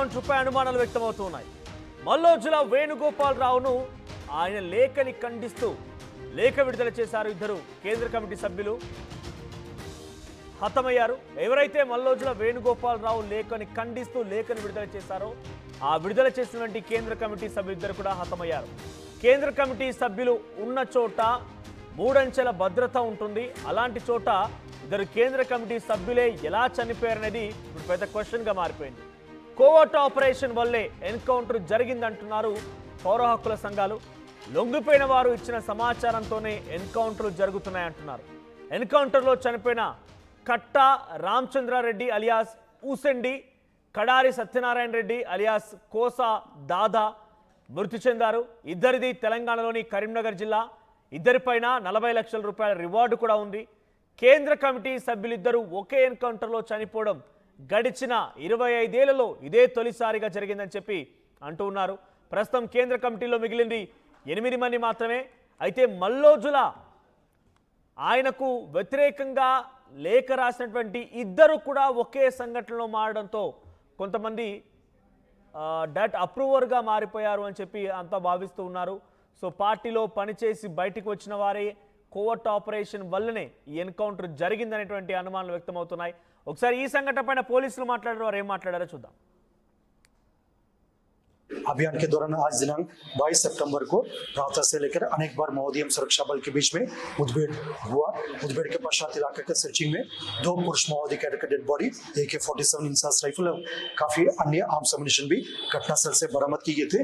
ఎన్కౌంటర్పై అనుమానాలు వ్యక్తమవుతున్నాయి. మల్లోజుల వేణుగోపాలరావును ఆయన లేఖని ఖండిస్తూ లేఖ విడుదల చేశారు. ఇద్దరు కేంద్ర కమిటీ సభ్యులు హతమయ్యారు. ఎవరైతే మల్లోజుల వేణుగోపాలరావు లేఖని ఖండిస్తూ లేఖని విడుదల చేశారో ఆ విడుదల చేసినటువంటి కేంద్ర కమిటీ సభ్యులిద్దరు కూడా హతమయ్యారు. కేంద్ర కమిటీ సభ్యులు ఉన్న చోట 3 అంచెల భద్రత ఉంటుంది. అలాంటి చోట ఇద్దరు కేంద్ర కమిటీ సభ్యులే ఎలా చనిపోయారనేది ఇప్పుడు పెద్ద క్వశ్చన్గా మారిపోయింది. కోవర్ట్ ఆపరేషన్ వల్లే ఎన్కౌంటర్ జరిగిందంటున్నారు పౌర హక్కుల సంఘాలు. లొంగిపోయిన వారు ఇచ్చిన సమాచారంతోనే ఎన్కౌంటర్లు జరుగుతున్నాయంటున్నారు. ఎన్కౌంటర్లో చనిపోయిన కట్ట రామచంద్రారెడ్డి అలియాస్ ఊసెండి, కడారి సత్యనారాయణ రెడ్డి అలియాస్ కోసా దాదా మృతి చెందారు. ఇద్దరిది తెలంగాణలోని కరీంనగర్ జిల్లా. ఇద్దరిపైన 40 లక్షల రూపాయల రివార్డు కూడా ఉంది. కేంద్ర కమిటీ సభ్యులిద్దరూ ఒకే ఎన్కౌంటర్లో చనిపోవడం గడిచిన 25 ఏళ్లలో ఇదే తొలిసారిగా జరిగిందని చెప్పి అంటూ ఉన్నారు. ప్రస్తుతం కేంద్ర కమిటీలో మిగిలింది 8 మంది మాత్రమే. అయితే మల్లోజుల ఆయనకు వ్యతిరేకంగా లేఖ రాసినటువంటి ఇద్దరు కూడా ఒకే సంఘటనలో మారడంతో కొంతమంది డట్ అప్రూవర్గా మారిపోయారు అని చెప్పి అంతా భావిస్తూ ఉన్నారు. సో పార్టీలో పనిచేసి బయటికి వచ్చిన వారే కోవర్ట్ ఆపరేషన్ వల్లనే ఈ ఎన్కౌంటర్ జరిగిందనేటువంటి అనుమానాలు వ్యక్తమవుతున్నాయి. ఒకసారి ఈ సంఘటన పైన పోలీసులు మాట్లాడారు, వారు ఏం మాట్లాడారో చూద్దాం. अभियान के दौरान आज दिनांक 22 सितंबर को प्रातः से लेकर अनेक बार महोदयम सुरक्षा बल के बीच में मुठभेड़ हुआ। मुठभेड़ के पश्चात इलाके के सर्चिंग में 2 पुरुष माओवादी कैडर का dead body, AK-47 INSAS rifle और काफी अन्य आर्म्स एम्युनिशन भी घटनास्थल से बरामद किए गए थे।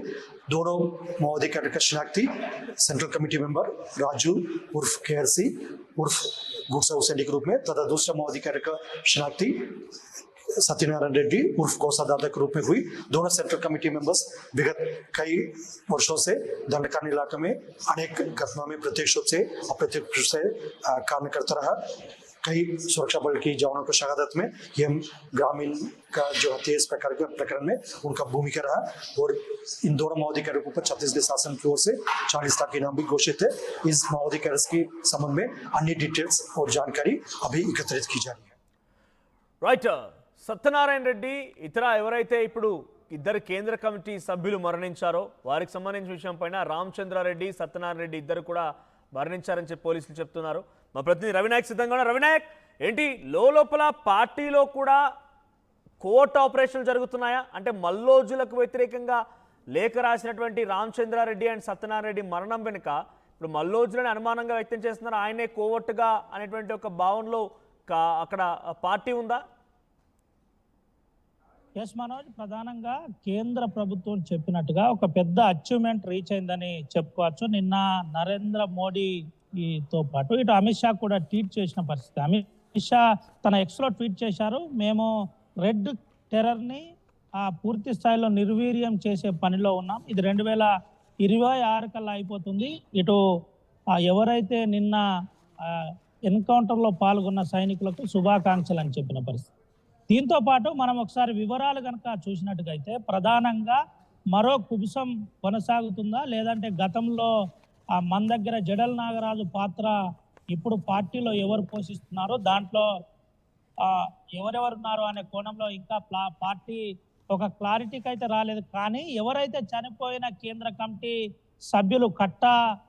दोनों माओवादी कैडर का शिनाख्ती सेंट्रल कमेटी मेंबर राजू उर्फ KRC उर्फ गुरसा हुसैन के रूप में तथा दूसरा माओवादी कैडर का शिनाख्ती सत्यनारायण रेड्डी उर्फ कोसा दादा के रूप में हुई। दोनों सेंट्रल कमेटी मेंबर्स विगत कई वर्षों से दंडकारण इलाके में अनेक घटनाओं में प्रत्यक्ष रूप से अप्रत्यक्ष रूप से कार्य करता रहा। कई सुरक्षा बल की जवानों को शहादत में यह ग्रामीण का जो हत्या इस प्रकार के प्रकरण में उनका भूमिका रहा और इन दोनों माओवादी कैडर पर छत्तीसगढ़ शासन की ओर से 40 लाख इनाम भी घोषित है। इस माओवादी कैडर्स के संबंध में अन्य डिटेल्स और जानकारी अभी एकत्रित की जा रही है। రైట్, సత్యనారాయణ రెడ్డి ఇతర ఎవరైతే ఇప్పుడు ఇద్దరు కేంద్ర కమిటీ సభ్యులు మరణించారో వారికి సంబంధించిన విషయం పైన రామచంద్రారెడ్డి సత్యనారాయణ రెడ్డి ఇద్దరు కూడా మరణించారని చెప్పి పోలీసులు చెప్తున్నారు. మా ప్రతినిధి రవినాయక్ సిద్ధంగా ఉన్నారు. రవినాయక్, ఏంటి లోపల పార్టీలో కూడా కోవర్ట్ ఆపరేషన్లు జరుగుతున్నాయా? అంటే మల్లోజులకు వ్యతిరేకంగా లేఖ రాసినటువంటి రామచంద్రారెడ్డి అండ్ సత్యనారాయణ రెడ్డి మరణం వెనుక ఇప్పుడు మల్లోజులని అనుమానంగా వ్యక్తం చేస్తున్నారు. ఆయనే కోవర్ట్గా అనేటువంటి ఒక భావనలో అక్కడ పార్టీ ఉందా? ఎస్ మనోజ్, ప్రధానంగా కేంద్ర ప్రభుత్వం చెప్పినట్టుగా ఒక పెద్ద అచీవ్మెంట్ రీచ్ అయిందని చెప్పుకోవచ్చు. నిన్న నరేంద్ర మోడీతో పాటు ఇటు అమిత్ షా కూడా ట్వీట్ చేసిన పరిస్థితి. అమిత్ షా తన ఎక్స్లో ట్వీట్ చేశారు, మేము రెడ్ టెర్రర్ని పూర్తి స్థాయిలో నిర్వీర్యం చేసే పనిలో ఉన్నాం. ఇది 2026 కల్లా అయిపోతుంది. ఇటు ఎవరైతే నిన్న ఎన్కౌంటర్లో పాల్గొన్న సైనికులకు శుభాకాంక్షలు అని చెప్పిన పరిస్థితి. దీంతో పాటు మనం ఒకసారి వివరాలు కనుక చూసినట్టుగైతే ప్రధానంగా మరో కుబుసం కొనసాగుతుందా, లేదంటే గతంలో మన దగ్గర జడల్ నాగరాజు పాత్ర ఇప్పుడు పార్టీలో ఎవరు పోషిస్తున్నారో దాంట్లో ఎవరెవరున్నారో అనే కోణంలో ఇంకా పార్టీ ఒక క్లారిటీకి అయితే రాలేదు. కానీ ఎవరైతే చనిపోయిన కేంద్ర కమిటీ సభ్యులు కట్ట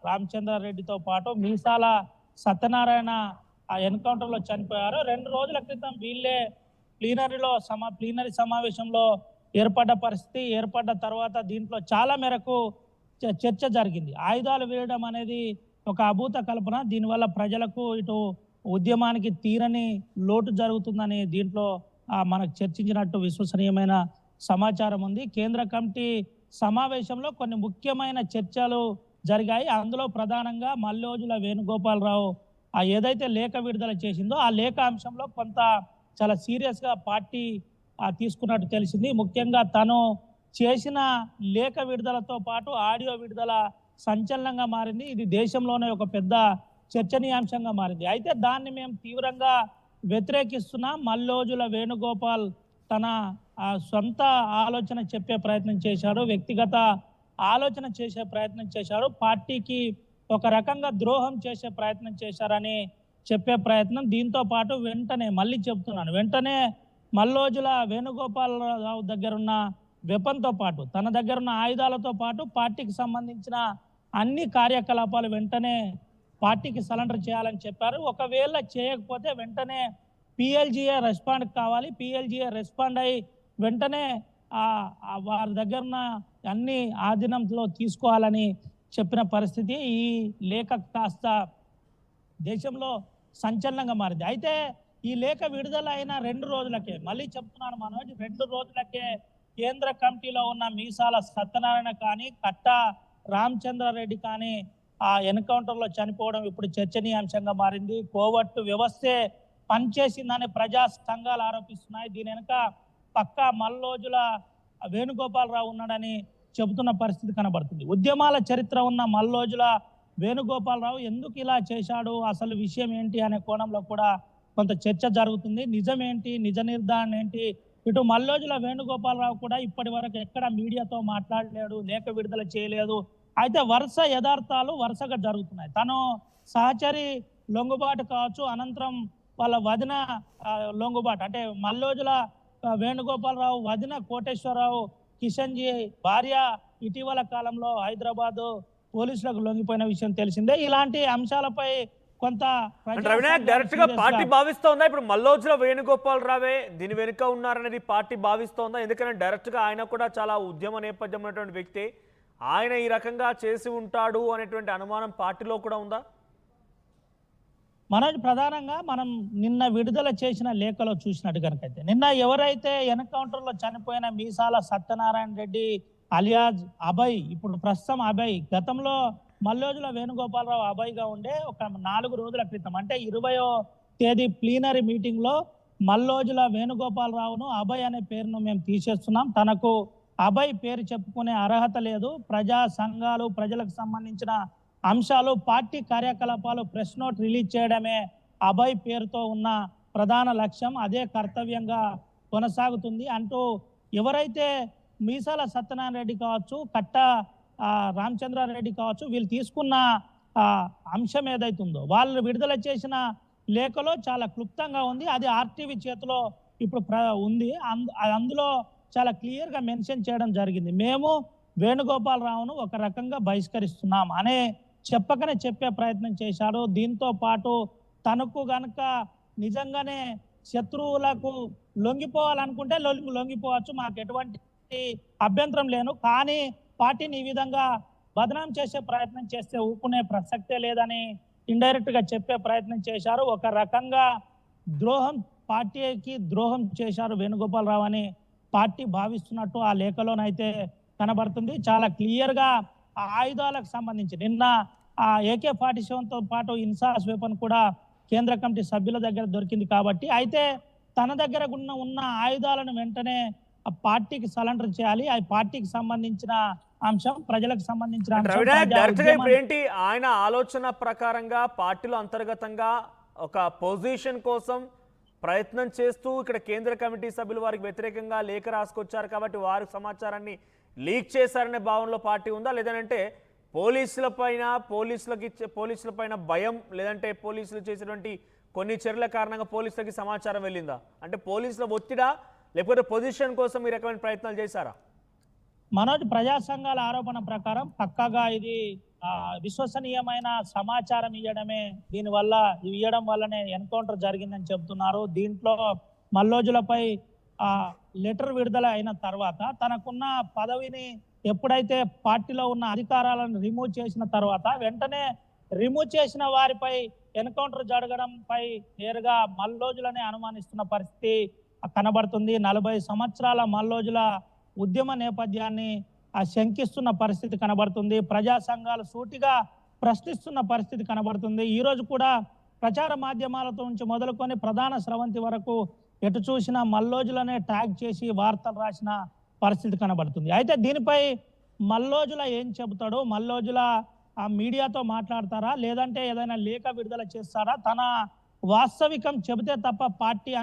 రామచంద్రారెడ్డితో పాటు మీసాల సత్యనారాయణ ఆ ఎన్కౌంటర్లో చనిపోయారో 2 రోజుల క్రితం వీళ్ళే ప్లీనరీ సమావేశంలో ఏర్పడ్డ పరిస్థితి. ఏర్పడ్డ తర్వాత దీంట్లో చాలా మేరకు చర్చ జరిగింది. ఆయుధాలు వేయడం అనేది ఒక అభూత కల్పన. దీనివల్ల ప్రజలకు ఇటు ఉద్యమానికి తీరని లోటు జరుగుతుందని దీంట్లో మనకు చర్చించినట్టు విశ్వసనీయమైన సమాచారం ఉంది. కేంద్ర కమిటీ సమావేశంలో కొన్ని ముఖ్యమైన చర్చలు జరిగాయి. అందులో ప్రధానంగా మల్లోజుల వేణుగోపాలరావు ఏదైతే లేఖ విడుదల చేసిందో ఆ లేఖ అంశంలో కొంత చాలా సీరియస్గా పార్టీ తీసుకున్నట్టు తెలిసింది. ముఖ్యంగా తను చేసిన లేఖ విడుదలతో పాటు ఆడియో విడుదల సంచలనంగా మారింది. ఇది దేశంలోనే ఒక పెద్ద చర్చనీయాంశంగా మారింది. అయితే దాన్ని మేము తీవ్రంగా వ్యతిరేకిస్తున్నాం. మల్లోజుల వేణుగోపాల్ తన సొంత ఆలోచన చెప్పే ప్రయత్నం చేశాడు, వ్యక్తిగత ఆలోచన చేసే ప్రయత్నం చేశాడు, పార్టీకి ఒక రకంగా ద్రోహం చేసే ప్రయత్నం చేశారని చెప్పే ప్రయత్నం. దీంతో పాటు వెంటనే మళ్ళీ చెప్తున్నాను, వెంటనే మల్లోజుల వేణుగోపాలరావు దగ్గర ఉన్న వెపన్తో పాటు తన దగ్గర ఉన్న ఆయుధాలతో పాటు పార్టీకి సంబంధించిన అన్ని కార్యకలాపాలు వెంటనే పార్టీకి సరెండర్ చేయాలని చెప్పారు. ఒకవేళ చేయకపోతే వెంటనే పిఎల్జిఏ రెస్పాండ్ కావాలి. పిఎల్జిఏ రెస్పాండ్ అయ్యి వెంటనే వారి దగ్గర ఉన్న అన్ని ఆధీనంలో తీసుకోవాలని చెప్పిన పరిస్థితి. ఈ లేఖ కాస్త దేశంలో సంచలనంగా మారింది. అయితే ఈ లేఖ విడుదల అయిన 2 రోజులకే, మళ్ళీ చెప్తున్నాను మనోజ్, 2 రోజులకే కేంద్ర కమిటీలో ఉన్న మీసాల సత్యనారాయణ కానీ కట్టా రామచంద్రారెడ్డి కానీ ఆ ఎన్కౌంటర్లో చనిపోవడం ఇప్పుడు చర్చనీయాంశంగా మారింది. కోవర్టు వ్యవస్థే పనిచేసిందని ప్రజా సంఘాలు ఆరోపిస్తున్నాయి. దీని వెనుక పక్కా మల్లోజుల వేణుగోపాలరావు ఉన్నాడని చెబుతున్న పరిస్థితి కనబడుతుంది. ఉద్యమాల చరిత్ర ఉన్న మల్లోజుల వేణుగోపాలరావు ఎందుకు ఇలా చేశాడు, అసలు విషయం ఏంటి అనే కోణంలో కూడా కొంత చర్చ జరుగుతుంది. నిజమేంటి, నిజ నిర్ధారణ ఏంటి? ఇటు మల్లోజుల వేణుగోపాలరావు కూడా ఇప్పటి వరకు ఎక్కడ మీడియాతో మాట్లాడలేడు, లేఖ విడుదల చేయలేదు. అయితే వరుస యథార్థాలు వరుసగా జరుగుతున్నాయి. తను సహచరి లొంగుబాటు కావచ్చు, అనంతరం వాళ్ళ వదిన లొంగుబాటు, అంటే మల్లోజుల వేణుగోపాలరావు వదిన కోటేశ్వరరావు కిషన్జీ భార్య ఇటీవల కాలంలో హైదరాబాద్ పోలీసులకు లొంగిపోయిన విషయం తెలిసిందే. ఇలాంటి అంశాలపై కొంత రవినాయక్ డైరెక్ట్ గా పార్టీ భావిస్తోందా ఇప్పుడు మల్లోజుల వేణుగోపాలరావే దీని వెనుక ఉన్నారనేది పార్టీ భావిస్తోందా? ఎందుకంటే డైరెక్ట్ గా ఆయన కూడా చాలా ఉద్యమ నేపథ్యం ఉన్నటువంటి వ్యక్తి, ఆయన ఈ రకంగా చేసి ఉంటాడు అనేటువంటి అనుమానం పార్టీలో కూడా ఉందా? మనోజ్, ప్రధానంగా మనం నిన్న విడుదల చేసిన లేఖలో చూసినట్టు కనుకైతే, నిన్న ఎవరైతే ఎన్కౌంటర్లో చనిపోయిన మీసాల సత్యనారాయణ రెడ్డి అలియాజ్ అభయ్, ఇప్పుడు ప్రస్తుతం అభయ్, గతంలో మల్లోజుల వేణుగోపాలరావు అభయ్గా ఉండే ఒక 4 రోజుల క్రితం, అంటే 20వ తేదీ ప్లీనరీ మీటింగ్ లో మల్లోజుల వేణుగోపాలరావును అభయ్ అనే పేరును మేము తీసేస్తున్నాం, తనకు అభయ్ పేరు చెప్పుకునే అర్హత లేదు, ప్రజా సంఘాలు ప్రజలకు సంబంధించిన అంశాలు పార్టీ కార్యకలాపాలు ప్రెస్ నోట్ రిలీజ్ చేయడమే అభయ్ పేరుతో ఉన్న ప్రధాన లక్ష్యం, అదే కర్తవ్యంగా కొనసాగుతుంది అంటూ ఎవరైతే మీసాల సత్యనారాయణ రెడ్డి కావచ్చు, కట్ట రామచంద్రారెడ్డి కావచ్చు, వీళ్ళు తీసుకున్న అంశం ఏదైతుందో వాళ్ళు విడుదల చేసిన లేఖలో చాలా క్లుప్తంగా ఉంది. అది ఆర్టీవీ చేతిలో ఇప్పుడు ఉంది. అందులో చాలా క్లియర్గా మెన్షన్ చేయడం జరిగింది. మేము వేణుగోపాలరావును ఒక రకంగా బహిష్కరిస్తున్నాం అనే చెప్పే ప్రయత్నం చేశాడు. దీంతో పాటు తనకు గనక నిజంగానే శత్రువులకు లొంగిపోవాలనుకుంటే లొంగిపోవచ్చు, మాకు ఎటువంటి అభ్యంతరం లేను, కానీ పార్టీని ఈ విధంగా బదనాం చేసే ప్రయత్నం చేస్తే ఊపుకునే ప్రసక్తే లేదని ఇండైరెక్ట్ గా చెప్పే ప్రయత్నం చేశారు. ఒక రకంగా పార్టీకి ద్రోహం చేశారు వేణుగోపాలరావు అని పార్టీ భావిస్తున్నట్టు ఆ లేఖలోనైతే కనబడుతుంది. చాలా క్లియర్ గా ఆ ఆయుధాలకు సంబంధించి నిన్న ఆ AK-47తో పాటు ఇన్సాస్ వెపన్ కూడా కేంద్ర కమిటీ సభ్యుల దగ్గర దొరికింది కాబట్టి, అయితే తన దగ్గర ఉన్న ఆయుధాలను వెంటనే ఆ పార్టీకి సరెండర్ చేయాలి. ఆ పార్టీకి సంబంధించిన అంశం, ప్రజలకు సంబంధించిన అంశం. ఏంటి ఆయన ఆలోచన ప్రకారంగా పార్టీలో అంతర్గతంగా ఒక పొజిషన్ కోసం ప్రయత్నం చేస్తూ ఇక్కడ కేంద్ర కమిటీ సభ్యులు వారికి వ్యతిరేకంగా లేఖ రాసుకొచ్చారు కాబట్టి వారి సమాచారాన్ని లీక్ చేశారనే భావనలో పార్టీ ఉందా, లేదంటే పోలీసుల పైన భయం, లేదంటే పోలీసులు చేసినటువంటి కొన్ని చర్యల కారణంగా పోలీసులకి సమాచారం వెళ్ళిందా? అంటే పోలీసుల ఒత్తిడా లేకపోతే పొజిషన్ కోసం ఈ రకమైన ప్రయత్నాలు చేశారా? మనోజ్, ప్రజా సంఘాల ఆరోపణ ప్రకారం పక్కాగా ఇది విశ్వసనీయమైన సమాచారం ఇవ్వడం వల్లనే ఎన్కౌంటర్ జరిగిందని చెబుతున్నారు. దీంట్లో మల్లోజులపై లెటర్ విడుదల అయిన తర్వాత తనకున్న పదవిని ఎప్పుడైతే పార్టీలో ఉన్న అధికారాలను రిమూవ్ చేసిన తర్వాత వెంటనే రిమూవ్ చేసిన వారిపై ఎన్కౌంటర్ జరగడంపై నేరుగా మల్లోజులనే అనుమానిస్తున్న పరిస్థితి కనబడుతుంది. 40 సంవత్సరాల మల్లోజుల ఉద్యమ నేపథ్యాన్ని శంకిస్తున్న పరిస్థితి కనబడుతుంది. ప్రజా సంఘాలు సూటిగా ప్రశ్నిస్తున్న పరిస్థితి కనబడుతుంది. ఈ రోజు కూడా ప్రచార మాధ్యమాలతో నుంచి మొదలుకొని ప్రధాన స్రవంతి వరకు ఎటు చూసిన మల్లోజులనే ట్యాగ్ చేసి వార్తలు రాసిన పరిస్థితి కనబడుతుంది. అయితే దీనిపై మల్లోజుల ఏం చెబుతాడు, మల్లోజుల మీడియాతో మాట్లాడతారా, లేదంటే ఏదైనా లేఖ విడుదల చేస్తారా? తన వాస్తవికం చెబితే తప్ప పార్టీ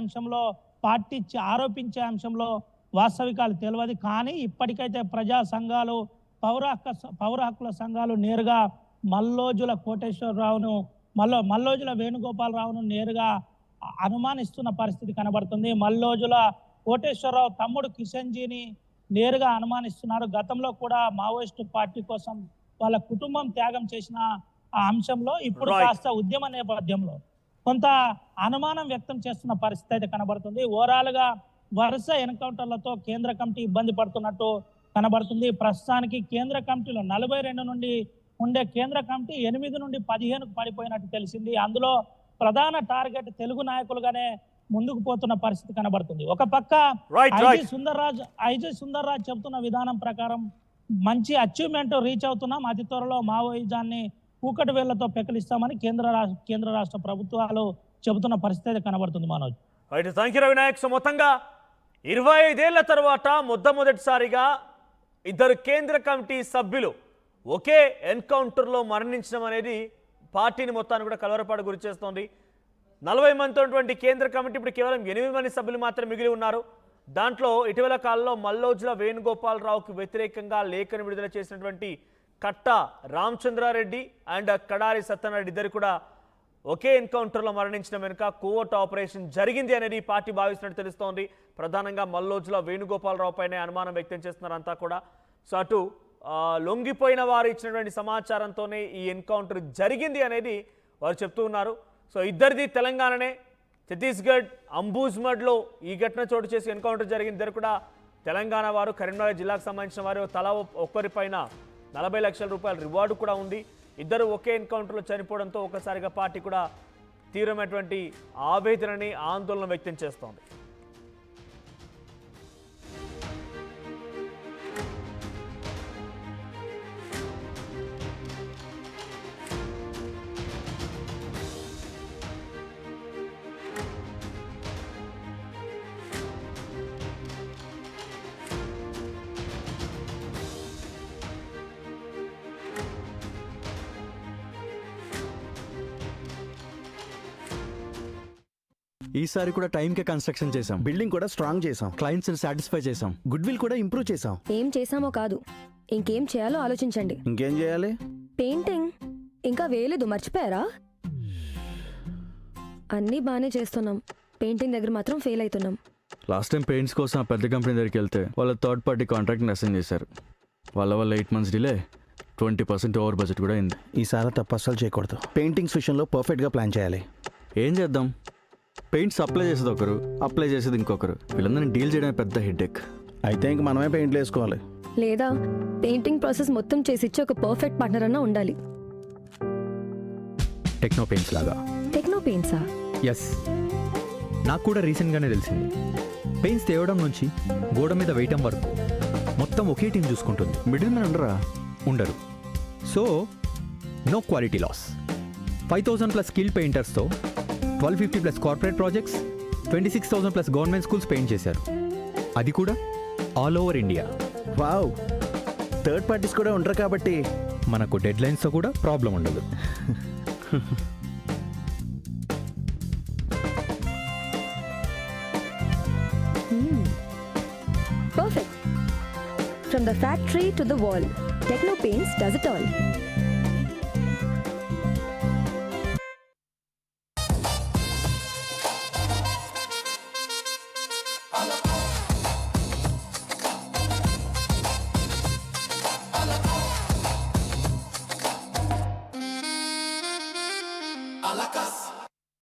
ఆరోపించే అంశంలో వాస్తవికాలు తెలియదు. కానీ ఇప్పటికైతే ప్రజా సంఘాలు, పౌర హక్కుల సంఘాలు నేరుగా మల్లోజుల కోటేశ్వరరావును మల్లోజుల వేణుగోపాలరావును నేరుగా అనుమానిస్తున్న పరిస్థితి కనబడుతుంది. మల్లోజుల కోటేశ్వరరావు తమ్ముడు కిషన్జీని నేరుగా అనుమానిస్తున్నారు. గతంలో కూడా మావోయిస్టు పార్టీ కోసం వాళ్ళ కుటుంబం త్యాగం చేసిన ఆ అంశంలో ఇప్పుడు Right. కాస్త ఉద్యమ నేపథ్యంలో కొంత అనుమానం వ్యక్తం చేస్తున్న పరిస్థితి అయితే కనబడుతుంది. ఓవరాల్ గా వరుస ఎన్కౌంటర్లతో కేంద్ర కమిటీ ఇబ్బంది పడుతున్నట్టు కనబడుతుంది. ప్రస్తుతానికి కేంద్ర కమిటీలో 42 నుండి ఉండే కేంద్ర కమిటీ 8 నుండి 15కు పడిపోయినట్టు తెలిసింది. అందులో ప్రధాన టార్గెట్ తెలుగు నాయకులుగానే ముందుకు పోతున్న పరిస్థితి కనబడుతుంది. ఒక పక్క Right. ఐజీ సుందర్రాజ్ చెబుతున్న విధానం ప్రకారం మంచి అచీవ్మెంట్ రీచ్ అవుతున్నాం, అతి త్వరలో మావోయిజాన్ని కూకటి వేళ్లతో పెకిలిస్తామని కేంద్ర రాష్ట్ర ప్రభుత్వాలు చెబుతున్న పరిస్థితి అయితే కనబడుతుంది Manoj. Right, thank you Ravinayak. So మొత్తంగా 25 ఏళ్ల తర్వాత మొట్టమొదటిసారిగా ఇద్దరు కేంద్ర కమిటీ సభ్యులు ఒకే ఎన్కౌంటర్లో మరణించడం అనేది పార్టీని మొత్తాన్ని కూడా కలవరపాటు గురి చేస్తోంది. 40 మందితో ఉన్నటువంటి కేంద్ర కమిటీ ఇప్పుడు కేవలం 8 మంది సభ్యులు మాత్రమే మిగిలి ఉన్నారు. దాంట్లో ఇటీవల కాలంలో మల్లోజుల వేణుగోపాలరావుకు వ్యతిరేకంగా లేఖను విడుదల చేసినటువంటి కట్ట రామచంద్రారెడ్డి అండ్ కడారి సత్యనారాయణ ఇద్దరు కూడా ఒకే ఎన్కౌంటర్లో మరణించడం వెనుక కోవర్ట్ ఆపరేషన్ జరిగింది అనేది పార్టీ భావిస్తున్నట్టు తెలుస్తోంది. ప్రధానంగా మల్లోజుల వేణుగోపాలరావు పైనే అనుమానం వ్యక్తం చేస్తున్నారంతా కూడా. సో అటు లొంగిపోయిన వారు ఇచ్చినటువంటి సమాచారంతోనే ఈ ఎన్కౌంటర్ జరిగింది అనేది వారు చెప్తూ ఉన్నారు. సో ఇద్దరిది తెలంగాణనే. ఛత్తీస్గఢ్ అంబూజ్మడ్లో ఈ ఘటన చోటు చేసి ఎన్కౌంటర్ జరిగింది. ఇద్దరు కూడా తెలంగాణ వారు. కరీంనగర్ జిల్లాకు సంబంధించిన వారు. తలా ఒక్కరిపైన 40 లక్షల రూపాయల రివార్డు కూడా ఉంది. ఇద్దరు ఒకే ఎన్కౌంటర్లో చనిపోవడంతో ఒకసారిగా పార్టీ కూడా తీవ్రమైనటువంటి ఆవేదనని ఆందోళన వ్యక్తం చేస్తోంది. ఈసారి కూడా టైంకే కన్స్ట్రక్షన్ చేసాం, బిల్డింగ్ కూడా స్ట్రాంగ్ చేసాం, క్లయింట్స్ సాటిస్ఫై చేసాం. గుడ్ విల్ కూడా ఇంప్రూవ్ చేసాం. ఏం చేసామో కాదు, ఇంకేం చేయాలో ఆలోచించండి. ఇంకేం చేయాలి? పెయింటింగ్ ఇంకా వేయలేదు, మర్చిపోయారా? అన్నీ బాగానే చేస్తున్నాం, పెయింటింగ్ దగ్గర మాత్రం ఫెయిల్ అవుతున్నాం. లాస్ట్ టైం పెయింట్స్ కోసం ఆ పెద్ద కంపెనీ దగ్గరికి వెళ్తే వాళ్ళ థర్డ్ పార్టీ కాంట్రాక్ట్ని అసైన్ చేశారు. వాళ్ళ 8 months డిలే, 20% ఓవర్ బడ్జెట్ కూడా అయింది. ఈసారి తప్పు అస్సలు చేయకూడదు. పెయింటింగ్స్ విషయంలో పర్ఫెక్ట్గా ప్లాన్ చేయాలి. ఏం చేద్దాం, పెయింట్స్ అప్లై చేసేది ఒకరు, అప్లై చేసేది ఇంకొకరు. వీళ్ళందరినీ డీల్ చేయడమే పెద్ద హెడ్ఏక్. అయితే ఇంక మనమే పెయింట్లు వేసుకోవాలి. లేదా పెయింటింగ్ ప్రాసెస్ మొత్తం చేసి ఇచ్చే ఒక పర్ఫెక్ట్ పార్ట్నర్ అన్నా ఉండాలి. టెక్నో పెయింట్స్ లాగా. టెక్నో పెయింట్సా? ఎస్, నాకు కూడా రీసెంట్గానే తెలిసింది. పెయింట్స్ తేవడం నుంచి గోడ మీద వేయటం వరకు మొత్తం ఒకే టీం చూసుకుంటుంది. మిడిల్ మ్యాన్ ఉండరా? ఉండరు. So no quality loss. 5,000+ skill పెయింటర్స్తో 1,250+ corporate projects, 26,000+ government schools paint చేశారు. అది కూడా all over India. Wow, third parties కూడా ఉంటారు కాబట్టి మనకు డెడ్ లైన్స్తో కూడా ప్రాబ్లం ఉండదు. Perfect. From the factory to the wall, techno paints does it all.